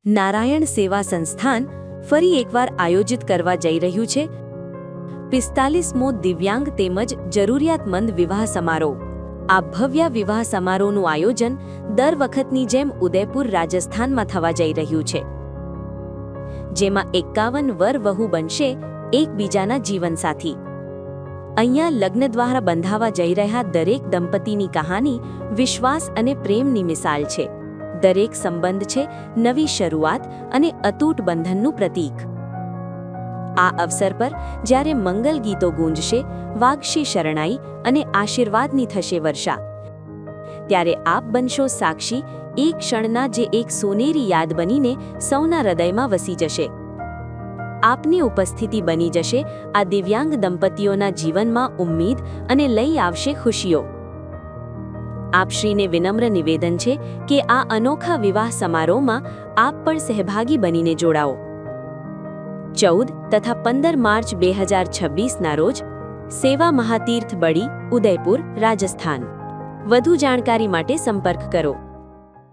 નારાયણ સેવા સંસ્થાન ફરી એકવાર આયોજિત કરવા જઈ રહ્યું છે 45મો દિવ્યાંગ તેમજ જરૂરિયાતમંદ વિવાહ સમારોહ। આ ભવ્ય વિવાહ સમારોહનું આયોજન દર વખતની જેમ ઉદયપુર રાજસ્થાનમાં થવા જઈ રહ્યું છે, જેમાં 51 વર-વહુ બનશે એકબીજાના જીવનસાથી। અહીંયા લગ્ન દ્વારા બંધાવા જઈ રહ્યા દરેક દંપતીની કહાની વિશ્વાસ અને પ્રેમની મિસાલ છે। દરેક સંબંધ છે નવી શરૂઆત અને અતૂટ બંધનનું પ્રતીક। આ અવસર પર જ્યારે મંગલ ગીતો ગૂંજશે, વાગશે શરણાઈ અને આશીર્વાદની થશે વર્ષા, ત્યારે આપ બનશો સાક્ષી એક ક્ષણના જે એક સોનેરી યાદ બનીને સૌના હૃદયમાં વસી જશે। આપની ઉપસ્થિતિ બની જશે આ દિવ્યાંગ દંપતીઓના જીવનમાં ઉમ્મીદ અને લઈ આવશે ખુશીઓ। આપશ્રીને વિનમ્ર નિવેદન છે કે આ અનોખા વિવાહ સમારોહમાં આપ પણ સહભાગી બનીને જોડાઓ। 14 તથા 15 માર્ચ 2026ના રોજ સેવા મહાતીર્થ બડી, ઉદયપુર, રાજસ્થાન। વધુ જાણકારી માટે સંપર્ક કરો।